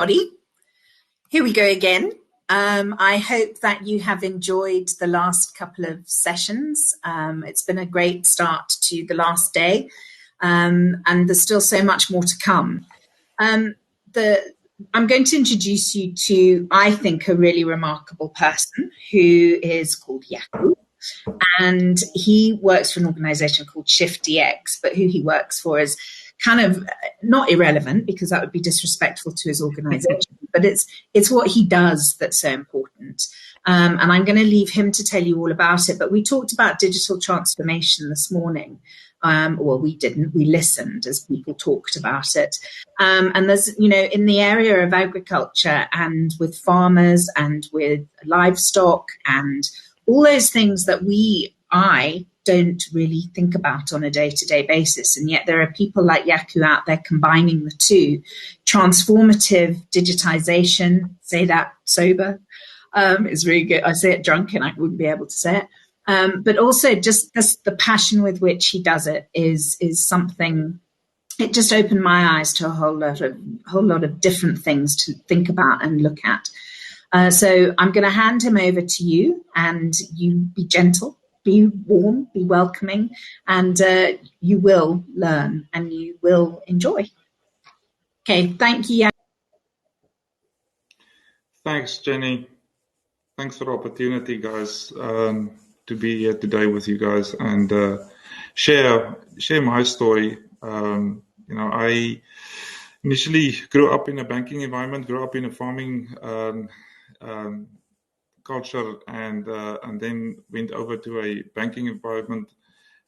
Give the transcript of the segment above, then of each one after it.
Everybody, here we go again. I hope that you have enjoyed the last couple of sessions. It's been a great start to the last day, and there's still so much more to come. I'm going to introduce you to, I think, a really remarkable person who is called JACO. And he works for an organization called ShiftDX, but who he works for is kind of not irrelevant, because that would be disrespectful to his organization, but it's what he does that's so important. And I'm going to leave him to tell you all about it. But we talked about digital transformation this morning. Well, we didn't. We listened as people talked about it. And there's, in the area of agriculture and with farmers and with livestock and all those things that I don't really think about on a day-to-day basis. And yet there are people like JACO out there combining the two. Transformative digitization, say that sober, is really good. I say it drunk and I wouldn't be able to say it. But also just the passion with which he does it is something. It just opened my eyes to a whole lot of different things to think about and look at. So I'm going to hand him over to you, and you be gentle, be warm, be welcoming, and you will learn and you will enjoy. Okay, thank you. Thanks, Jenny. Thanks for the opportunity, guys, to be here today with you guys and share my story. I initially grew up in a banking environment, grew up in a farming culture, and then went over to a banking environment,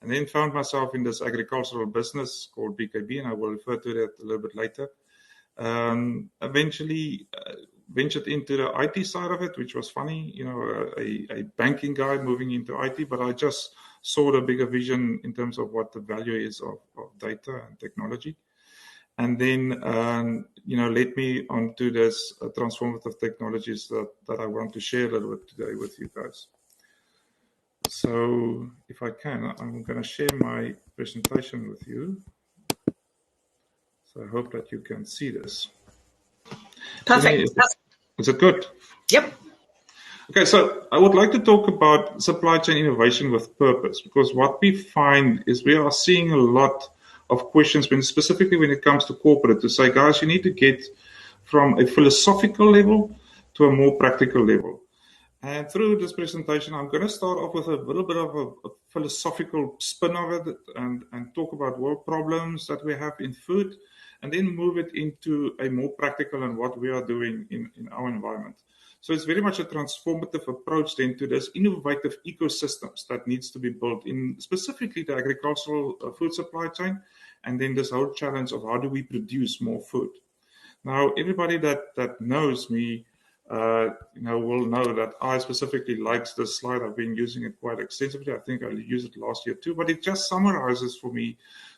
and then found myself in this agricultural business called BKB, and I will refer to that a little bit later. Eventually ventured into the IT side of it, which was funny, a banking guy moving into IT, but I just saw the bigger vision in terms of what the value is of data and technology. And then, led me onto this transformative technologies that I want to share a little bit today with you guys. So if I can, I'm going to share my presentation with you. So I hope that you can see this. Perfect. Is it good? Yep. Okay, so I would like to talk about supply chain innovation with purpose, because what we find is we are seeing a lot of questions, specifically when it comes to corporate, to say, guys, you need to get from a philosophical level to a more practical level. And through this presentation, I'm going to start off with a little bit of a philosophical spin of it and talk about world problems that we have in food, and then move it into a more practical and what we are doing in our environment. So it's very much a transformative approach then to this innovative ecosystems that needs to be built in specifically the agricultural food supply chain, and then this whole challenge of how do we produce more food. Now, everybody that knows me, will know that I specifically likes this slide. I've been using it quite extensively. I think I used it last year too, but it just summarizes for me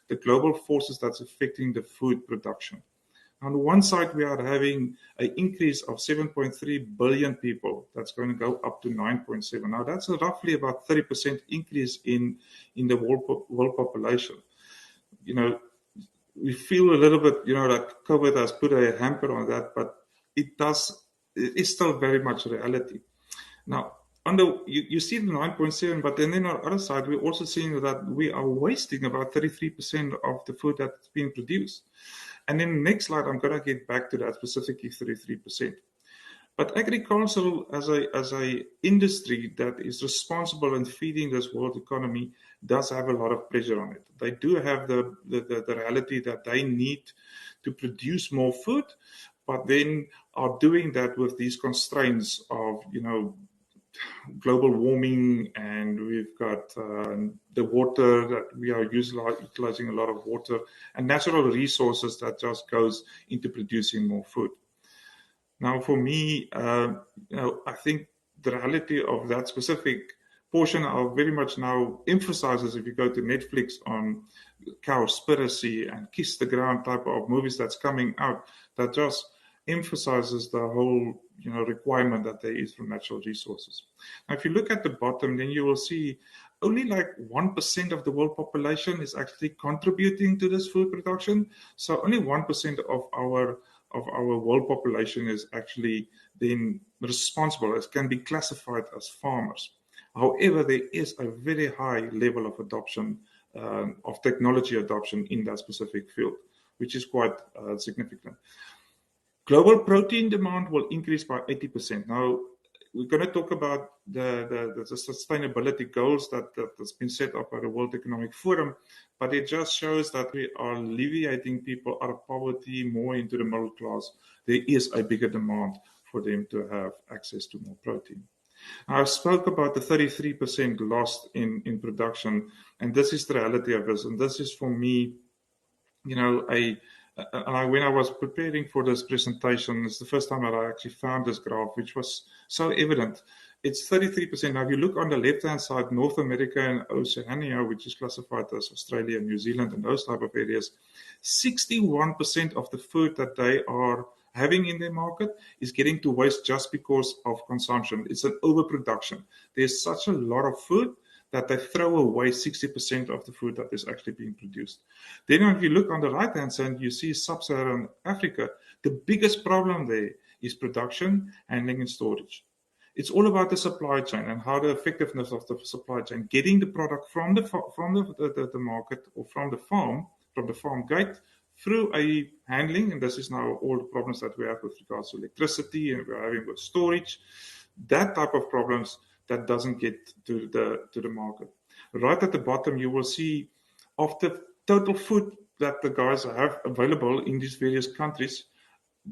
the global forces that's affecting the food production. On the one side, we are having an increase of 7.3 billion people. That's going to go up to 9.7. Now, that's roughly about 30% increase in the world population. We feel a little bit, that COVID has put a hamper on that, but it is still very much reality. Now, you see the 9.7, but then on the other side, we're also seeing that we are wasting about 33% of the food that's being produced. And then the next slide, I'm going to get back to that, specifically 33%. But agricultural as a industry that is responsible in feeding this world economy does have a lot of pressure on it. They do have the reality that they need to produce more food, but then are doing that with these constraints of, global warming, and we've got the water that we are utilizing a lot of water and natural resources that just goes into producing more food. Now, for me, I think the reality of that specific portion are very much now emphasizes, if you go to Netflix, on Cowspiracy and Kiss the Ground type of movies that's coming out, that just emphasizes the whole requirement that there is for natural resources. Now, if you look at the bottom, then you will see only like 1% of the world population is actually contributing to this food production. So only 1% of of our world population is actually then responsible, as can be classified as farmers. However, there is a very high level of adoption, of technology adoption in that specific field, which is quite significant. Global protein demand will increase by 80%. Now, we're going to talk about the sustainability goals that's been set up by the World Economic Forum, but it just shows that we are alleviating people out of poverty more into the middle class. There is a bigger demand for them to have access to more protein. I spoke about the 33% lost in production, and this is the reality of this. And this is for me, when I was preparing for this presentation, it's the first time that I actually found this graph, which was so evident. It's 33%. Now, if you look on the left-hand side, North America and Oceania, which is classified as Australia, New Zealand, and those type of areas, 61% of the food that they are having in their market is getting to waste just because of consumption. It's an overproduction. There's such a lot of food that they throw away 60% of the food that is actually being produced. Then if you look on the right-hand side, you see sub-Saharan Africa. The biggest problem there is production, handling, and storage. It's all about the supply chain and how the effectiveness of the supply chain, getting the product from the market or from the farm gate, through a handling, and this is now all the problems that we have with regards to electricity and we're having with storage, that type of problems that doesn't get to the market. Right at the bottom, you will see of the total food that the guys have available in these various countries,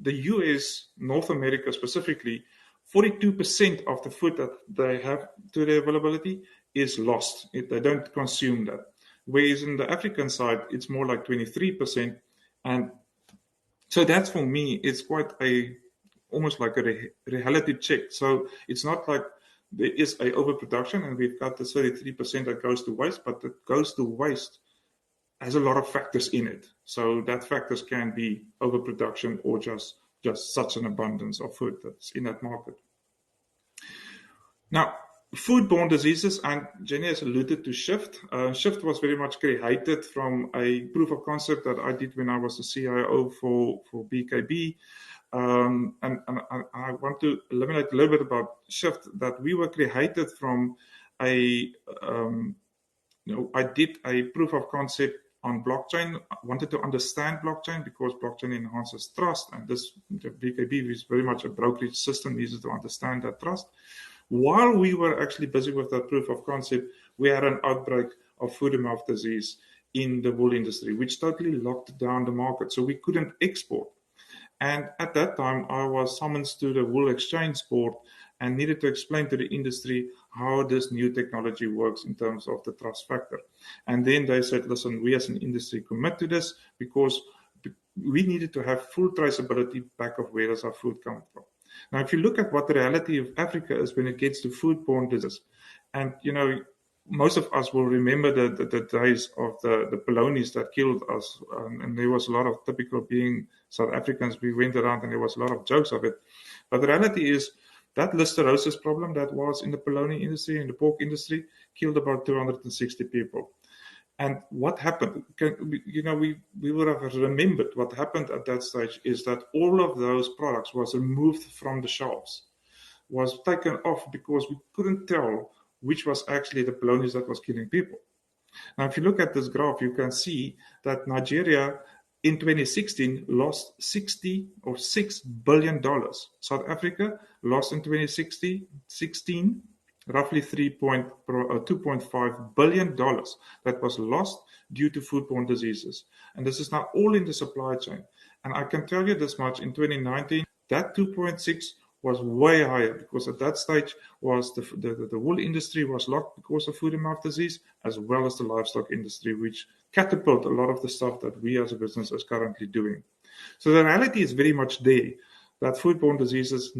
the US, North America specifically, 42% of the food that they have to their availability is lost. They don't consume that. Whereas in the African side, it's more like 23%. And so that's, for me, it's quite almost like a reality check. So it's not like there is a overproduction and we've got the 33% that goes to waste, but that goes to waste has a lot of factors in it. So that factors can be overproduction or just such an abundance of food that's in that market. Now, foodborne diseases, and Jenny has alluded to SHIFT. SHIFT was very much created from a proof of concept that I did when I was the CIO for BKB. And I want to illuminate a little bit about SHIFT, that we were created from I did a proof of concept on blockchain. I wanted to understand blockchain because blockchain enhances trust, and the BKB is very much a brokerage system, needs to understand that trust. While we were actually busy with that proof of concept, we had an outbreak of foot-and-mouth disease in the wool industry, which totally locked down the market. So we couldn't export. And at that time, I was summoned to the Wool Exchange Board and needed to explain to the industry how this new technology works in terms of the trust factor. And then they said, listen, we as an industry commit to this because we needed to have full traceability back of where does our food come from. Now, if you look at what the reality of Africa is when it gets to foodborne disease, and, most of us will remember the days of the polonies that killed us, and there was a lot of typical being South Africans. We went around and there was a lot of jokes of it. But the reality is that listeriosis problem that was in the polony industry, in the pork industry, killed about 260 people. And what happened, we would have remembered what happened at that stage is that all of those products was removed from the shelves, was taken off because we couldn't tell which was actually the polonies that was killing people. Now, if you look at this graph, you can see that Nigeria in 2016 lost $6 billion. South Africa lost in 2016 roughly $2.5 billion that was lost due to foodborne diseases. And this is now all in the supply chain. And I can tell you this much, in 2019, that 2.6 was way higher because at that stage was the wool industry was locked because of foot-and-mouth disease, as well as the livestock industry, which catapulted a lot of the stuff that we as a business is currently doing. So the reality is very much there that foodborne diseases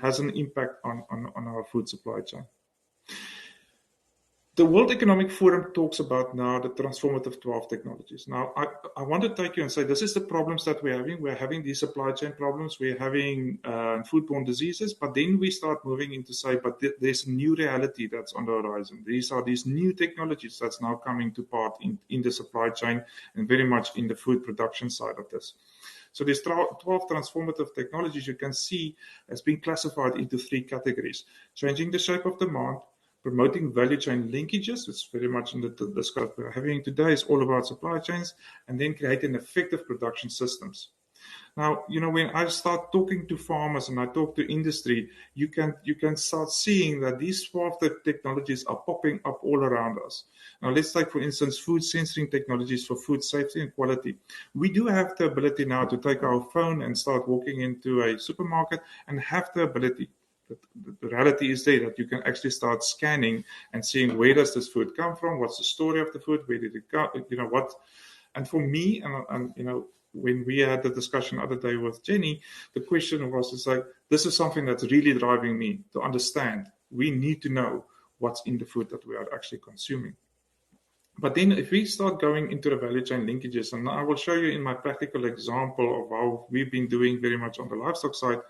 has an impact on our food supply chain. The World Economic Forum talks about now the transformative 12 technologies. Now, I want to take you and say this is the problems that we're having. We're having these supply chain problems. We're having foodborne diseases. But then we start moving into say, but there's a new reality that's on the horizon. These are these new technologies that's now coming to part in the supply chain and very much in the food production side of this. So there's 12 transformative technologies you can see has been classified into 3 categories: changing the shape of demand, promoting value chain linkages, which is very much in the scope we're having today, is all about supply chains, and then creating effective production systems. Now, when I start talking to farmers and I talk to industry, you can start seeing that these 12 technologies are popping up all around us. Now, let's take, for instance, food sensing technologies for food safety and quality. We do have the ability now to take our phone and start walking into a supermarket and have the ability. The reality is there that you can actually start scanning and seeing where does this food come from, what's the story of the food, where did it go, what. And for me, and when we had the discussion the other day with Jenny, the question was, it's like, this is something that's really driving me to understand. We need to know what's in the food that we are actually consuming. But then if we start going into the value chain linkages, and I will show you in my practical example of how we've been doing very much on the livestock side,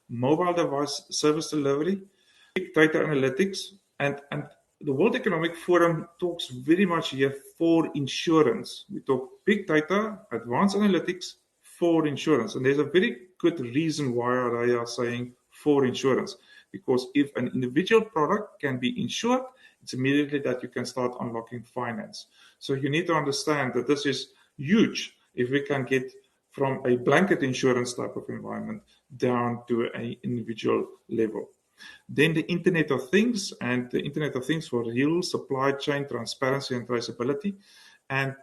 mobile device service delivery, big data analytics, and the World Economic Forum talks very much here for insurance. We talk big data, advanced analytics for insurance. And there's a very good reason why they are saying for insurance. Because if an individual product can be insured, it's immediately that you can start unlocking finance. So you need to understand that this is huge if we can get from a blanket insurance type of environment down to an individual level. Then the Internet of Things, and the Internet of Things for real supply chain transparency and traceability. And,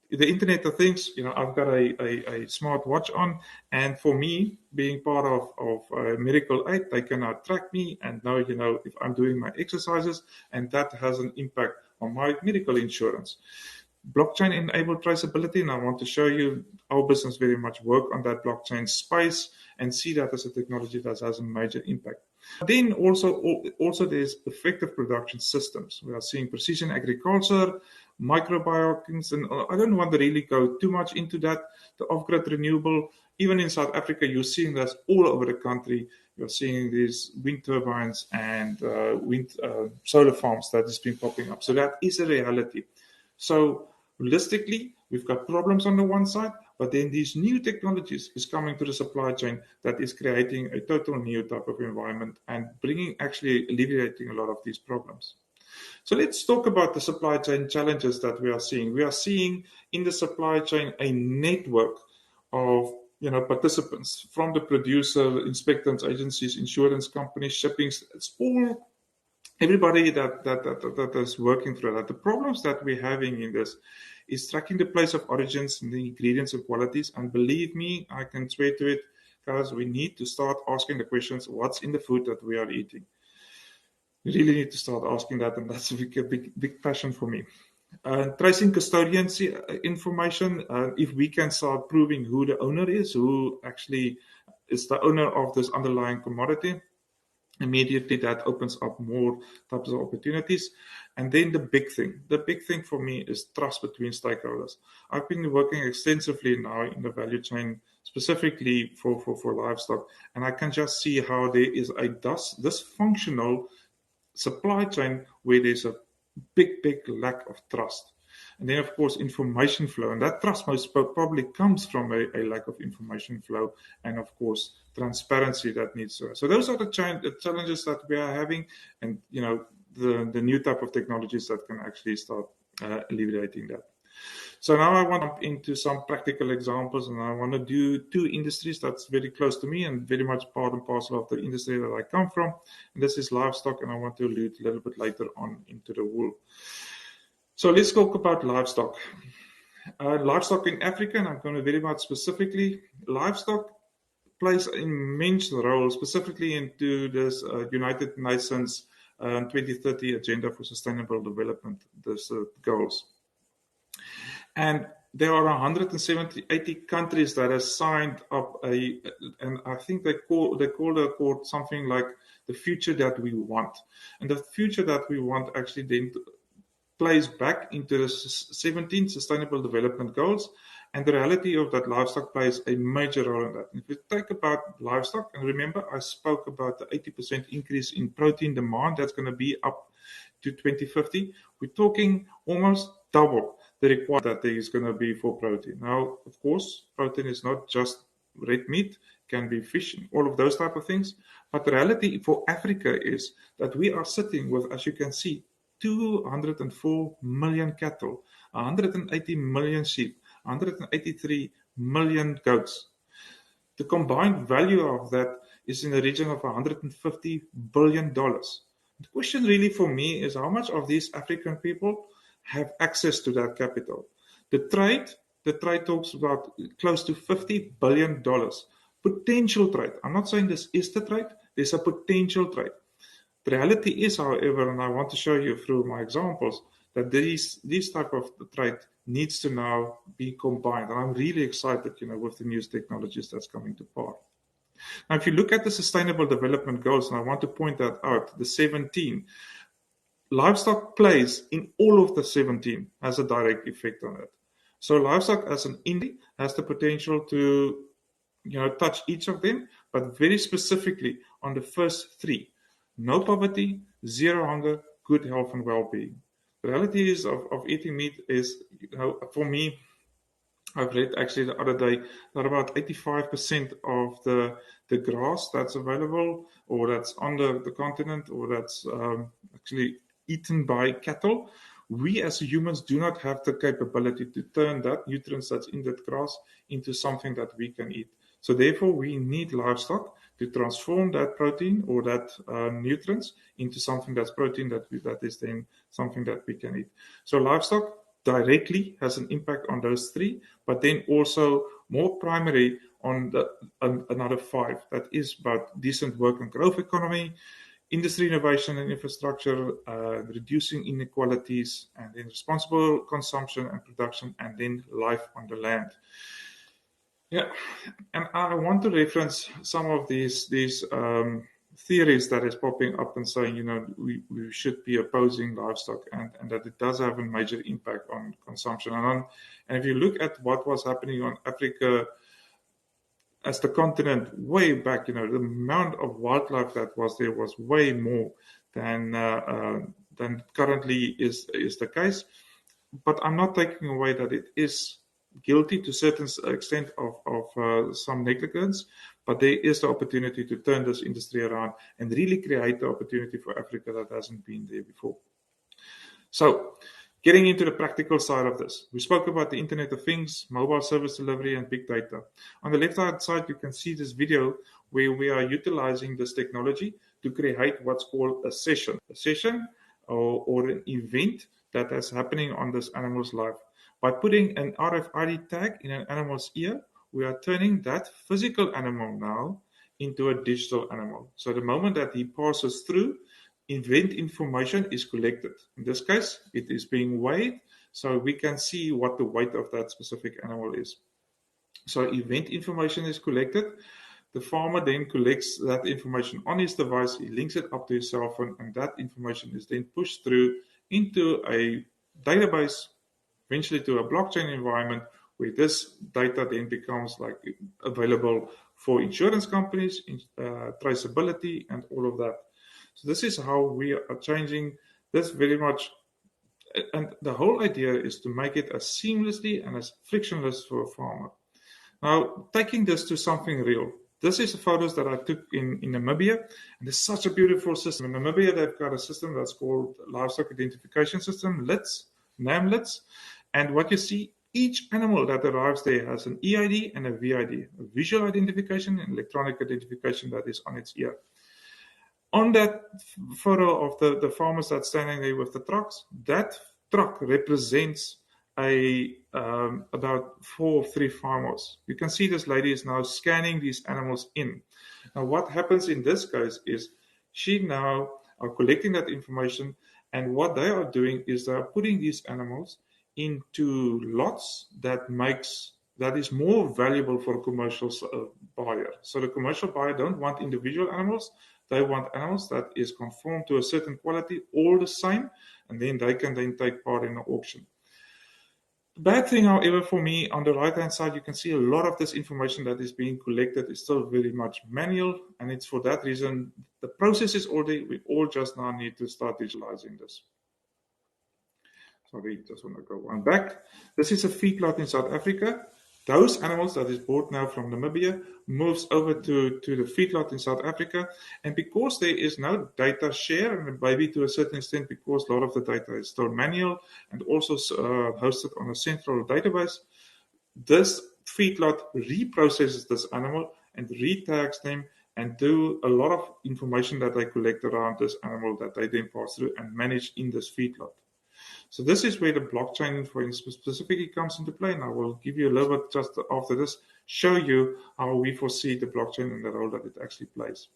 the Internet of Things, I've got a smart watch on, and for me, being part of medical aid, they can now track me and know, if I'm doing my exercises, and that has an impact on my medical insurance. Blockchain-enabled traceability, and I want to show you our business very much work on that blockchain space and see that as a technology that has a major impact. Then also there's effective production systems. We are seeing precision agriculture, microbiomes, and I don't want to really go too much into that. The off-grid renewable, even in South Africa, you're seeing that all over the country. You're seeing these wind turbines and solar farms that has been popping up. So that is a reality. So holistically, we've got problems on the one side, but then these new technologies is coming to the supply chain that is creating a total new type of environment and actually alleviating a lot of these problems. So let's talk about the supply chain challenges that we are seeing. We are seeing in the supply chain a network of participants, from the producer, inspectors, agencies, insurance companies, shippings. It's all everybody that is working through that. The problems that we're having in this is tracking the place of origins and the ingredients and qualities. And believe me, I can swear to it, guys, we need to start asking the questions, what's in the food that we are eating? We really need to start asking that, and that's a big passion for me. Tracing custodians information, if we can start proving who the owner is, who actually is the owner of this underlying commodity, immediately that opens up more types of opportunities. And then the big thing for me is trust between stakeholders. I've been working extensively now in the value chain, specifically for livestock, and I can just see how there is a dysfunctional supply chain where there's a big lack of trust. And then, of course, information flow. And that trust most probably comes from a lack of information flow and, of course, transparency that needs to. So those are the challenges that we are having, and, the new type of technologies that can actually start alleviating that. So now I want to jump into some practical examples, and I want to do 2 industries that's very close to me and very much part and parcel of the industry that I come from. And this is livestock, and I want to allude a little bit later on into the wool. So let's talk about livestock. Livestock in Africa, and I'm going to very much specifically, livestock plays an immense role, specifically into this United Nations 2030 Agenda for Sustainable Development, this goals. And there are 180 countries that have signed up and I think they call the accord something like the future that we want. And the future that we want actually then plays back into the 17 Sustainable Development Goals, and the reality of that livestock plays a major role in that. If we take about livestock, and remember I spoke about the 80% increase in protein demand that's going to be up to 2050, we're talking almost double the requirement that there is going to be for protein. Now, of course, protein is not just red meat, can be fish, all of those type of things. But the reality for Africa is that we are sitting with, as you can see, 204 million cattle, 180 million sheep, 183 million goats. The combined value of that is in the region of $150 billion. The question really for me is how much of these African people have access to that capital. The trade talks about close to $50 billion. Potential trade. I'm not saying this is the trade, there's a potential trade. The reality is, however, and I want to show you through my examples, that these type of trade needs to now be combined. And I'm really excited, with the new technologies that's coming to part. Now, if you look at the Sustainable Development Goals, and I want to point that out, the 17, livestock plays in all of the 17 has a direct effect on it. So livestock as an industry has the potential to touch each of them, but very specifically on the first three. No poverty, zero hunger, good health and well-being. The reality is of eating meat is, for me, I've read actually the other day that about 85% of the grass that's available or that's on the continent or that's actually eaten by cattle, we as humans do not have the capability to turn that nutrients that's in that grass into something that we can eat. So therefore, we need livestock to transform that protein or that nutrients into something that's protein that is then something that we can eat. So livestock directly has an impact on those three, but then also more primary on another five. That is about decent work and growth economy, industry innovation and infrastructure, reducing inequalities, and then responsible consumption and production, and then life on the land. Yeah, and I want to reference some of these theories that is popping up and saying, we should be opposing livestock and that it does have a major impact on consumption. And if you look at what was happening on Africa as the continent way back, the amount of wildlife that was there was way more than currently is the case. But I'm not taking away that it is guilty to a certain extent of some negligence, but there is the opportunity to turn this industry around and really create the opportunity for Africa that hasn't been there before. So, getting into the practical side of this, we spoke about the Internet of Things, mobile service delivery, and big data. On the left-hand side, you can see this video where we are utilizing this technology to create what's called a session or an event that is happening on this animal's life. By putting an RFID tag in an animal's ear, we are turning that physical animal now into a digital animal. So the moment that he passes through, event information is collected. In this case, it is being weighed, so we can see what the weight of that specific animal is. So event information is collected. The farmer then collects that information on his device, he links it up to his cell phone, and that information is then pushed through into a database, eventually to a blockchain environment where this data then becomes available for insurance companies, traceability, and all of that. So this is how we are changing this very much. And the whole idea is to make it as seamlessly and as frictionless for a farmer. Now, taking this to something real. This is the photos that I took in Namibia, and it's such a beautiful system. In Namibia, they've got a system that's called Livestock Identification System, NAM LITS. And what you see, each animal that arrives there has an EID and a VID, a visual identification and electronic identification that is on its ear. On that photo of the farmers that's standing there with the trucks, that truck represents about 4 or 3 farmers. You can see this lady is now scanning these animals in. Now, what happens in this case is she now are collecting that information, and what they are doing is they are putting these animals into lots that is more valuable for a commercial buyer. So the commercial buyer don't want individual animals. They want animals that is conformed to a certain quality, all the same, and then they can then take part in the auction. The bad thing, however, for me, on the right-hand side, you can see a lot of this information that is being collected is still very much manual, and it's for that reason, the process is all there. We all just now need to start digitalizing this. Sorry, just want to go one back. This is a feedlot in South Africa. Those animals that is bought now from Namibia moves over to the feedlot in South Africa. And because there is no data share, and maybe to a certain extent because a lot of the data is still manual and also hosted on a central database, this feedlot reprocesses this animal and retags them and do a lot of information that they collect around this animal that they then pass through and manage in this feedlot. So this is where the blockchain, for instance, specifically comes into play. And I will give you a little bit just after this, show you how we foresee the blockchain and the role that it actually plays.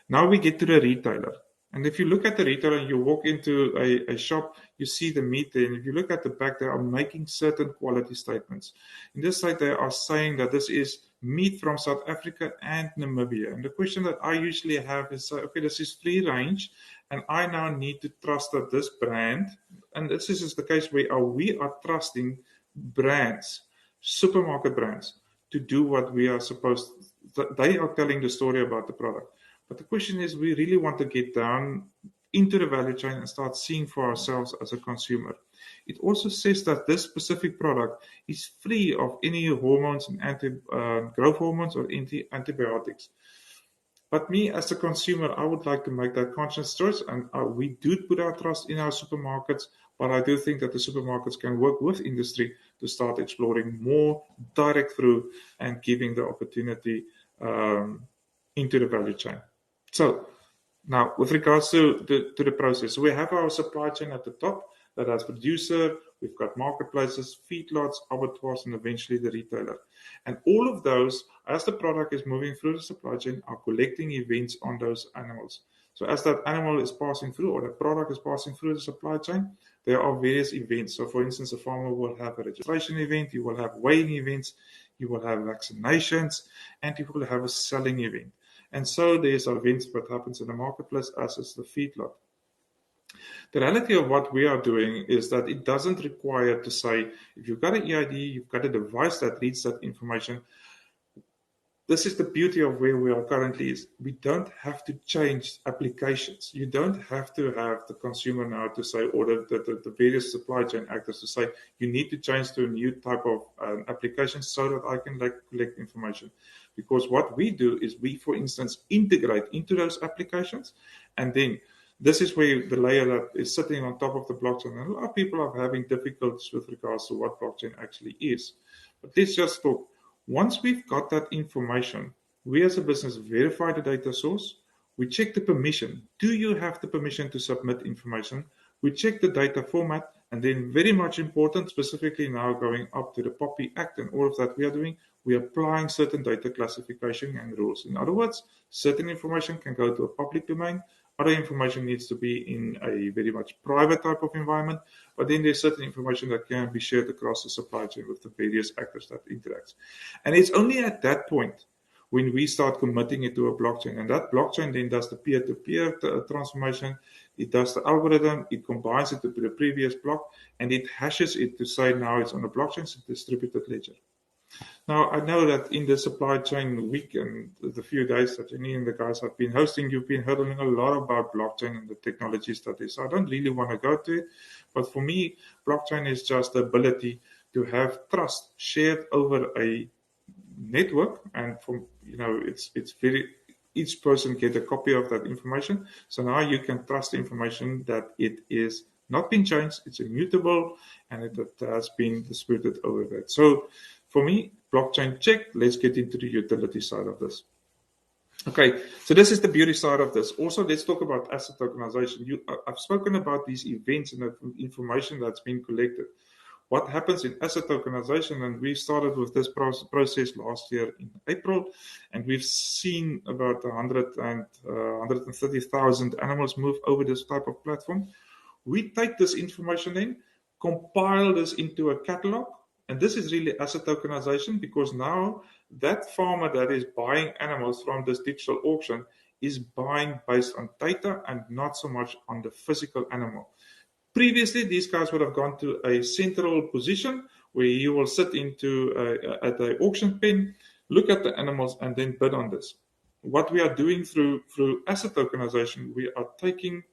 Now we get to the retailer. And if you look at the retailer and you walk into a shop, you see the meat there. And if you look at the back, they are making certain quality statements. In this side, they are saying that this is meat from South Africa and Namibia. And the question that I usually have is, okay, this is free range, and I now need to trust that this brand, and this is the case where we are trusting brands, supermarket brands, to do what we are supposed to. They are telling the story about the product. But the question is, we really want to get down into the value chain and start seeing for ourselves as a consumer. It also says that this specific product is free of any hormones and growth hormones or antibiotics. But me as a consumer, I would like to make that conscious choice, and we do put our trust in our supermarkets, but I do think that the supermarkets can work with industry to start exploring more direct through and giving the opportunity into the value chain. So now, with regards to the process, we have our supply chain at the top that has producer, we've got marketplaces, feedlots, abattoirs, and eventually the retailer. And all of those, as the product is moving through the supply chain, are collecting events on those animals. So as that animal is passing through, or the product is passing through the supply chain, there are various events. So for instance, a farmer will have a registration event, you will have weighing events, you will have vaccinations, and you will have a selling event. And so there's events that happens in the marketplace as is the feedlot. The reality of what we are doing is that it doesn't require to say, if you've got an EID, you've got a device that reads that information. This is the beauty of where we are currently is we don't have to change applications. You don't have to have the consumer now to say, or the various supply chain actors to say, you need to change to a new type of application so that I can collect information. Because what we do is we, for instance, integrate into those applications, and then this is where the layer that is sitting on top of the blockchain. And a lot of people are having difficulties with regards to what blockchain actually is. But let's just talk. Once we've got that information, we as a business verify the data source. We check the permission. Do you have the permission to submit information? We check the data format. And then very much important, specifically now going up to the POPI Act and all of that we are doing, we are applying certain data classification and rules. In other words, certain information can go to a public domain. Other information needs to be in a very much private type of environment, but then there's certain information that can be shared across the supply chain with the various actors that interacts. And it's only at that point when we start committing it to a blockchain, and that blockchain then does the peer-to-peer transformation, it does the algorithm, it combines it with the previous block, and it hashes it to say now it's on a blockchain, it's a distributed ledger. Now, I know that in the supply chain week and the few days that Jenny and the guys have been hosting, you've been hearing a lot about blockchain and the technologies that is. I don't really want to go to it, but for me, blockchain is just the ability to have trust shared over a network, and from it's very each person get a copy of that information. So now you can trust the information that it is not been changed, it's immutable, and it has been distributed over that. So for me, blockchain check. Let's get into the utility side of this. Okay, so this is the beauty side of this. Also, let's talk about asset tokenization. I've spoken about these events and the information that's been collected. What happens in asset tokenization, and we started with this process last year in April, and we've seen about 130,000 animals move over this type of platform. We take this information in, compile this into a catalog, and this is really asset tokenization, because now that farmer that is buying animals from this digital auction is buying based on data and not so much on the physical animal. Previously, these guys would have gone to a central position where you will sit into at the auction pen, look at the animals, and then bid on this. What we are doing through asset tokenization, we are taking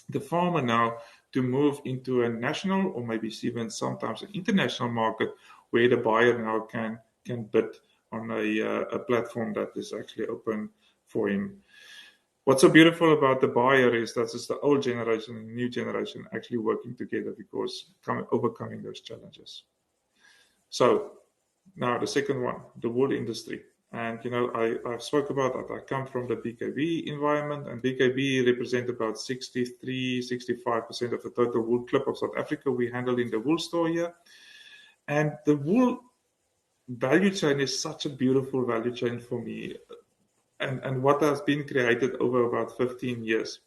the farmer now to move into a national or maybe even sometimes an international market where the buyer now can bid on a platform that is actually open for him. What's so beautiful about the buyer is that it's the old generation and the new generation actually working together because overcoming those challenges. So now the second one, the wool industry. And, I spoke about that. I come from the BKB environment, and BKB represent about 65% of the total wool clip of South Africa we handle in the wool store here. And the wool value chain is such a beautiful value chain for me, and what has been created over about 15 years.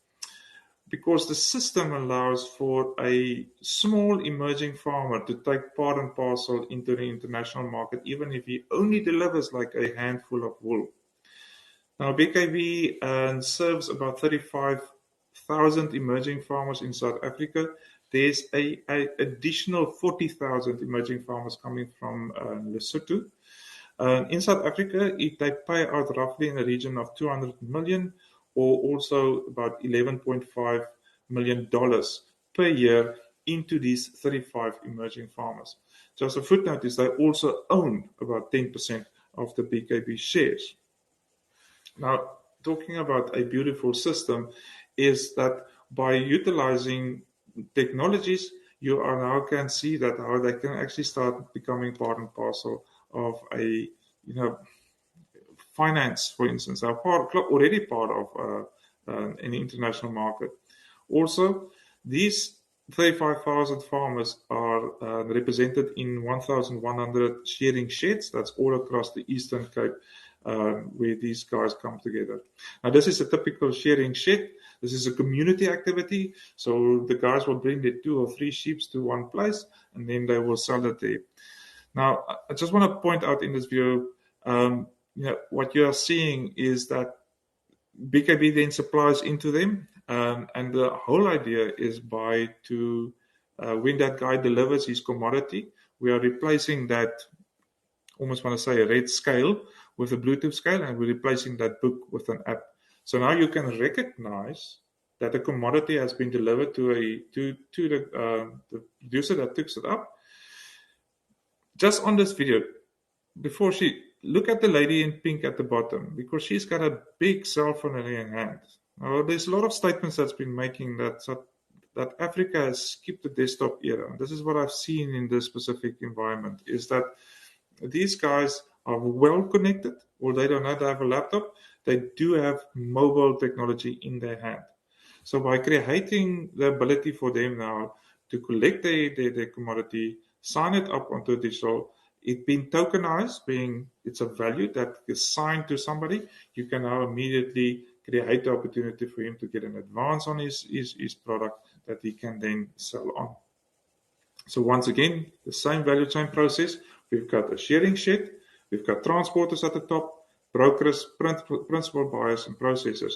Because the system allows for a small emerging farmer to take part and parcel into the international market, even if he only delivers like a handful of wool. Now, BKB serves about 35,000 emerging farmers in South Africa. There's a additional 40,000 emerging farmers coming from Lesotho. In South Africa, they pay out roughly in the region of 200 million, or also about $11.5 million per year into these 35 emerging farmers. Just a footnote is they also own about 10% of the BKB shares. Now, talking about a beautiful system is that by utilizing technologies, you are now can see that how they can actually start becoming part and parcel of a finance, for instance, are already part of an international market. Also, these 35,000 farmers are represented in 1,100 shearing sheds. That's all across the Eastern Cape, where these guys come together. Now, this is a typical shearing shed. This is a community activity. So the guys will bring their 2 or 3 sheep to one place, and then they will sell it there. Now, I just want to point out in this video, what you are seeing is that BKB then supplies into them, and the whole idea is when that guy delivers his commodity, we are replacing that, almost want to say a red scale with a Bluetooth scale, and we're replacing that book with an app. So now you can recognize that the commodity has been delivered to the producer that picks it up. Just on this video, before look at the lady in pink at the bottom, because she's got a big cell phone in her hand. Now, there's a lot of statements that's been making that Africa has skipped the desktop era. This is what I've seen in this specific environment, is that these guys are well connected, or they don't have a laptop. They do have mobile technology in their hand. So by creating the ability for them now to collect their commodity, sign it up onto digital, it being tokenized, it's a value that is signed to somebody, you can now immediately create the opportunity for him to get an advance on his product that he can then sell on. So once again, the same value chain process. We've got a shearing shed, we've got transporters at the top, brokers, principal buyers, and processors.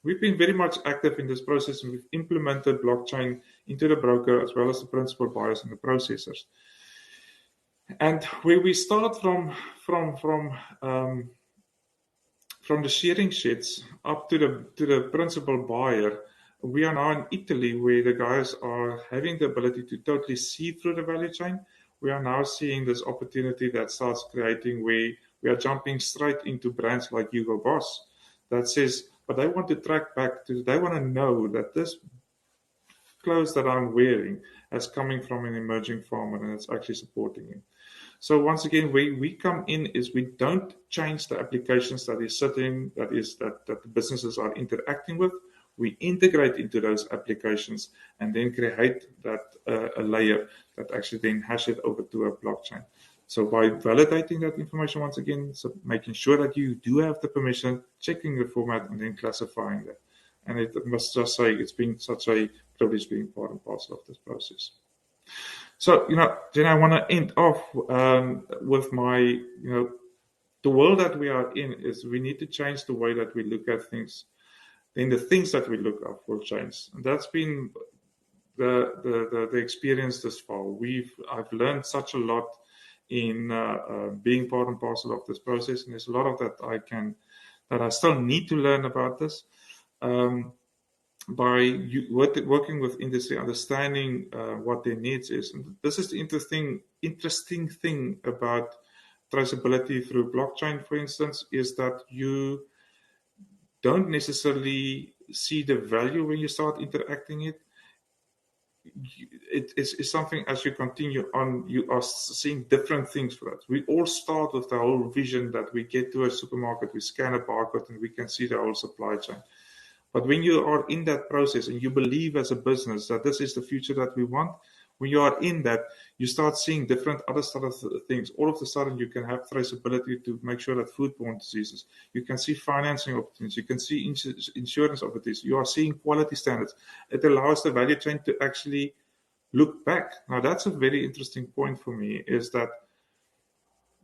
We've been very much active in this process, and we've implemented blockchain into the broker as well as the principal buyers and the processors. And where we start from the shearing sheds up to the principal buyer, we are now in Italy, where the guys are having the ability to totally see through the value chain. We are now seeing this opportunity that starts creating where we are jumping straight into brands like Hugo Boss that says, but they want to track back to, they want to know that this clothes that I'm wearing is coming from an emerging farmer and it's actually supporting him. So once again, we come in is we don't change the applications that the businesses are interacting with. We integrate into those applications and then create that a layer that actually then hash it over to a blockchain. So by validating that information once again, so making sure that you do have the permission, checking the format, and then classifying that. And it must just say it's been such a privilege being part and parcel of this process. So, then I want to end off with my, the world that we are in is we need to change the way that we look at things. Then the things that we look at will change. And that's been the experience this far. I've learned such a lot in being part and parcel of this process, and there's a lot of that I still need to learn about this. by working with industry, understanding what their needs is. And this is the interesting thing about traceability through blockchain, for instance, is that you don't necessarily see the value when you start interacting it. It's something, as you continue on, you are seeing different things for that. We all start with the whole vision that we get to a supermarket, we scan a barcode, and we can see the whole supply chain. But when you are in that process and you believe as a business that this is the future that we want, when you are in that, you start seeing different other sort of things. All of a sudden, you can have traceability to make sure that foodborne diseases. You can see financing opportunities. You can see insurance opportunities. You are seeing quality standards. It allows the value chain to actually look back. Now, that's a very interesting point for me, is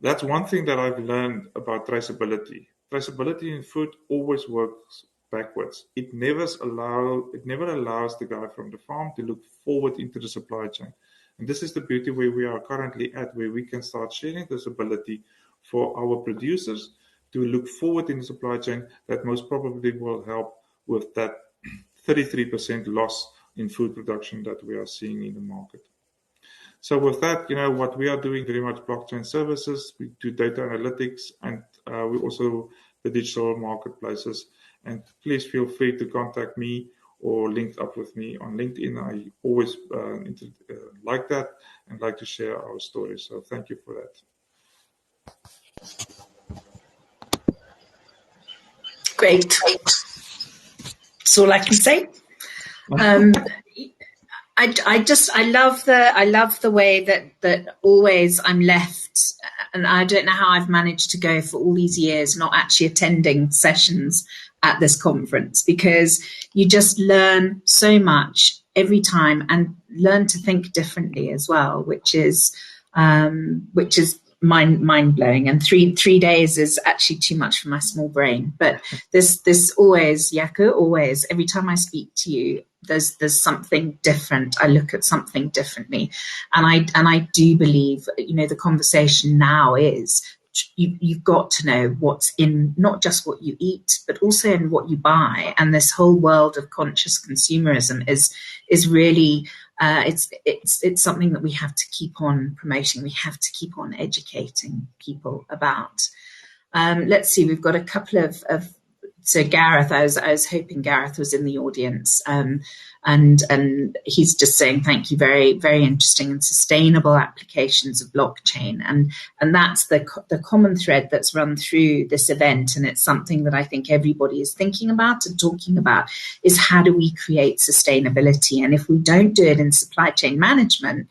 that's one thing that I've learned about traceability. Traceability in food always works backwards. It never allows the guy from the farm to look forward into the supply chain. And this is the beauty where we are currently at, where we can start sharing this ability for our producers to look forward in the supply chain that most probably will help with that 33% loss in food production that we are seeing in the market. So with that, what we are doing very much blockchain services, we do data analytics, and we also the digital marketplaces. And please feel free to contact me or link up with me on LinkedIn. I always like that and like to share our stories. So thank you for that. Great. That's all I can say. I love the way that always I'm left, and I don't know how I've managed to go for all these years not actually attending sessions at this conference, because you just learn so much every time and learn to think differently as well, which is mind blowing. And three days is actually too much for my small brain. But this always, JACO, always, every time I speak to you, there's something different. I look at something differently, and I do believe, the conversation now is you've got to know what's in, not just what you eat, but also in what you buy. And this whole world of conscious consumerism is really it's something that we have to keep on promoting. We have to keep on educating people about. Let's see, we've got a couple of so Gareth, I was hoping Gareth was in the audience, and he's just saying thank you, very, very interesting and sustainable applications of blockchain, and that's the common thread that's run through this event, and it's something that I think everybody is thinking about and talking about, is how do we create sustainability? And if we don't do it in supply chain management,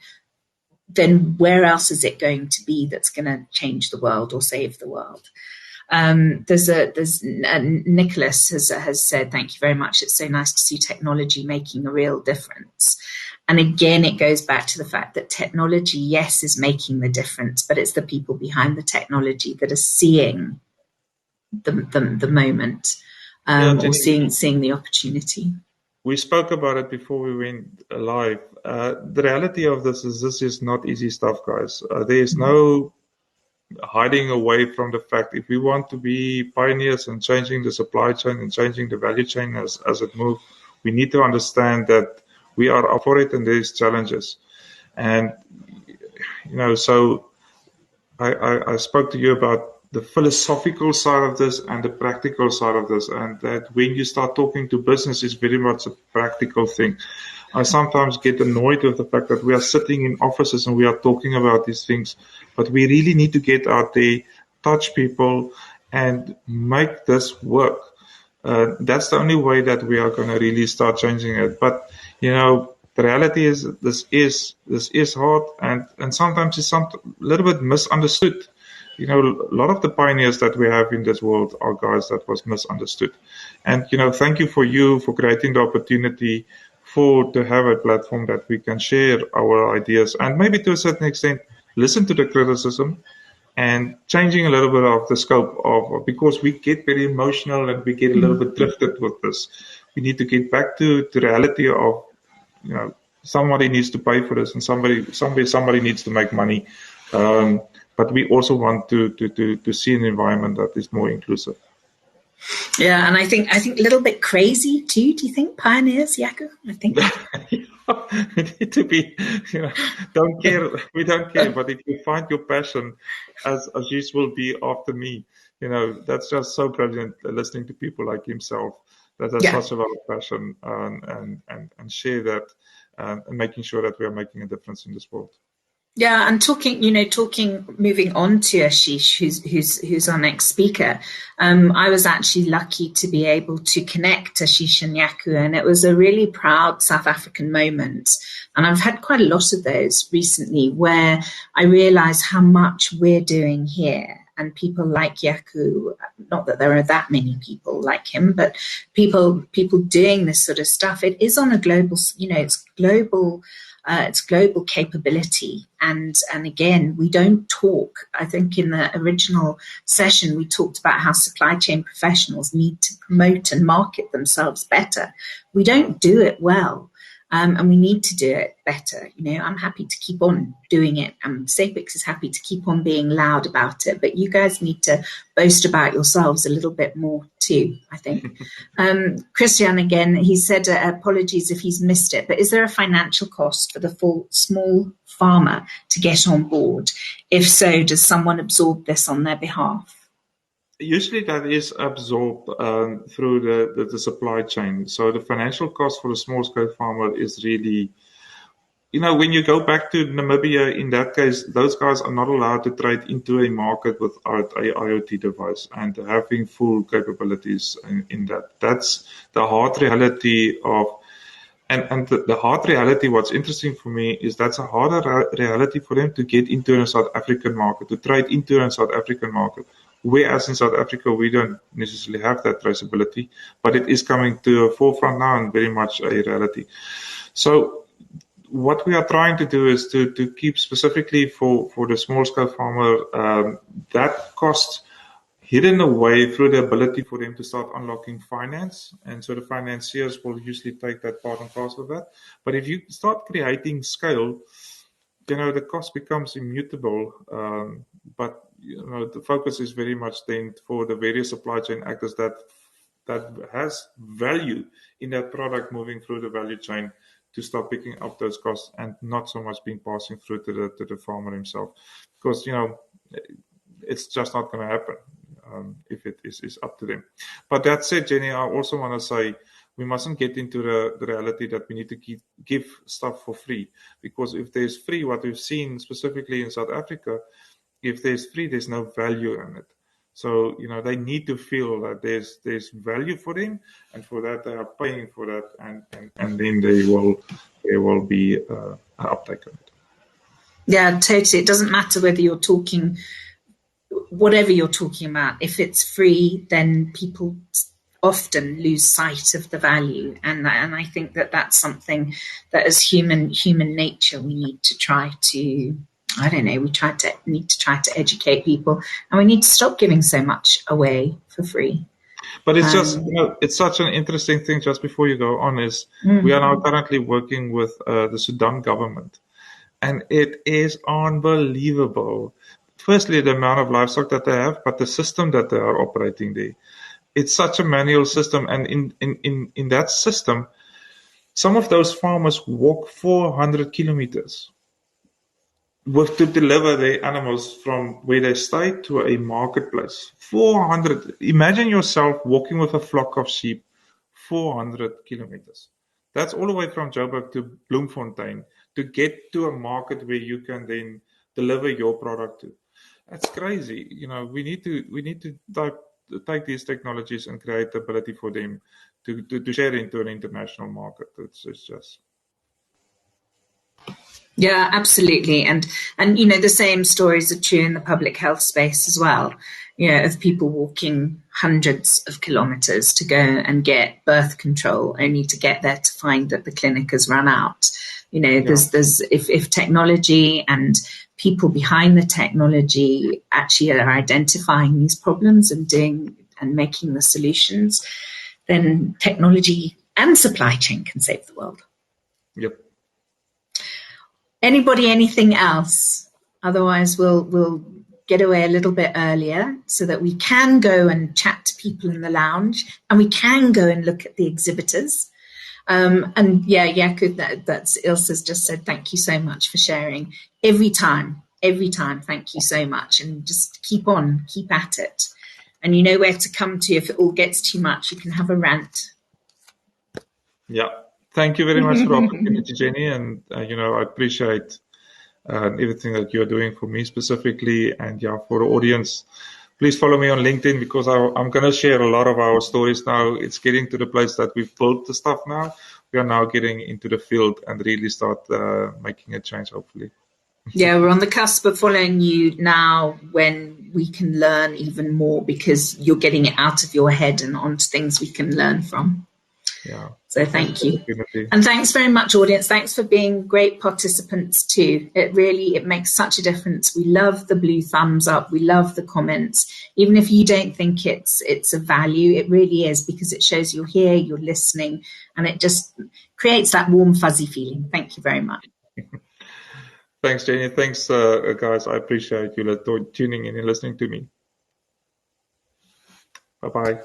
then where else is it going to be that's going to change the world or save the world? There's Nicholas has said, thank you very much. It's so nice to see technology making a real difference. And again, it goes back to the fact that technology, yes, is making the difference, but it's the people behind the technology that are seeing the moment, or seeing the opportunity. We spoke about it before we went live. The reality of this is not easy stuff, guys. There is no hiding away from the fact, if we want to be pioneers in changing the supply chain and changing the value chain as it moves, we need to understand that we are up for it and there's challenges. And, so I spoke to you about the philosophical side of this and the practical side of this, and that when you start talking to business, it's very much a practical thing. I sometimes get annoyed with the fact that we are sitting in offices and we are talking about these things, but we really need to get out there, touch people, and make this work. That's the only way that we are going to really start changing it. But, the reality is this is hard, and sometimes it's a little bit misunderstood. A lot of the pioneers that we have in this world are guys that was misunderstood. And, thank you for creating the opportunity to have a platform that we can share our ideas and maybe to a certain extent listen to the criticism and changing a little bit of the scope of, because we get very emotional and we get a little bit drifted with this. We need to get back to the reality of, somebody needs to pay for this and somebody needs to make money. But we also want to see an environment that is more inclusive. Yeah, and I think a little bit crazy too. Do you think pioneers, JACO? I think. We need to be, don't care. We don't care. But if you find your passion, as Ashish will be after me, that's just so brilliant. Listening to people like himself that has Yeah. such a lot of passion and share that and making sure that we are making a difference in this world. Yeah, and moving on to Ashish, who's our next speaker. I was actually lucky to be able to connect Ashish and JACO, and it was a really proud South African moment. And I've had quite a lot of those recently where I realize how much we're doing here. And people like JACO, not that there are that many people like him, but people doing this sort of stuff. It is on a global, it's global. It's global capability. And again, we don't talk. I think in the original session, we talked about how supply chain professionals need to promote and market themselves better. We don't do it well. And we need to do it better. I'm happy to keep on doing it. And Sapix is happy to keep on being loud about it. But you guys need to boast about yourselves a little bit more too, I think. Christian, again, he said apologies if he's missed it, but is there a financial cost for the small farmer to get on board? If so, does someone absorb this on their behalf? Usually that is absorbed through the supply chain. So the financial cost for a small-scale farmer is really, when you go back to Namibia, in that case, those guys are not allowed to trade into a market without a IoT device and having full capabilities in that. That's the hard reality of, and the hard reality, what's interesting for me is that's a harder reality for them to get into a South African market, to trade into a South African market. Whereas in South Africa, we don't necessarily have that traceability, but it is coming to a forefront now and very much a reality. So what we are trying to do is to keep specifically for the small-scale farmer that cost hidden away through the ability for them to start unlocking finance. And so the financiers will usually take that part and parcel of that. But if you start creating scale, the cost becomes immutable. But the focus is very much then for the various supply chain actors that has value in that product moving through the value chain to start picking up those costs and not so much being passing through to the farmer himself, because it's just not going to happen if it is up to them. But that said, Jenny, I also want to say we mustn't get into the reality that we need to give stuff for free, because if there's free, what we've seen specifically in South Africa, if there's free, there's no value in it. So they need to feel that there's value for them, and for that they are paying for that, and then there will be an uptake of it. Yeah, totally. It doesn't matter whether you're talking, whatever you're talking about. If it's free, then people often lose sight of the value, and I think that's something that as human nature we need to try to. I don't know. Need to try to educate people, and we need to stop giving so much away for free. But it's just, it's such an interesting thing. Just before you go on, is we are now currently working with the Sudan government, and it is unbelievable. Firstly, the amount of livestock that they have, but the system that they are operating there. It's such a manual system, and in that system, some of those farmers walk 400 kilometers to deliver their animals from where they stay to a marketplace. 400. Imagine yourself walking with a flock of sheep 400 kilometers. That's all the way from Joburg to Bloemfontein to get to a market where you can then deliver your product to. That's crazy. We need to take these technologies and create the ability for them to share into an international market. It's just. Yeah, absolutely. And the same stories are true in the public health space as well. Of people walking hundreds of kilometers to go and get birth control, only to get there to find that the clinic has run out. There's if technology and people behind the technology actually are identifying these problems and making the solutions, then technology and supply chain can save the world. Yep. Anybody, anything else? Otherwise, we'll get away a little bit earlier so that we can go and chat to people in the lounge and we can go and look at the exhibitors. And yeah, Jakub, that's Ilse's just said, thank you so much for sharing every time. Thank you so much. And just keep at it. And you know where to come to if it all gets too much. You can have a rant. Yeah. Thank you very much for the opportunity, Jenny. And, I appreciate everything that you're doing for me specifically. And yeah, for the audience, please follow me on LinkedIn because I'm going to share a lot of our stories now. It's getting to the place that we've built the stuff now. We are now getting into the field and really start making a change, hopefully. Yeah, we're on the cusp of following you now when we can learn even more because you're getting it out of your head and onto things we can learn from. Yeah. So thank you. And thanks very much, audience. Thanks for being great participants too. It makes such a difference. We love the blue thumbs up. We love the comments. Even if you don't think it's a value, it really is because it shows you're here, you're listening, and it just creates that warm, fuzzy feeling. Thank you very much. Thanks, Jenny. Thanks, guys. I appreciate you tuning in and listening to me. Bye-bye.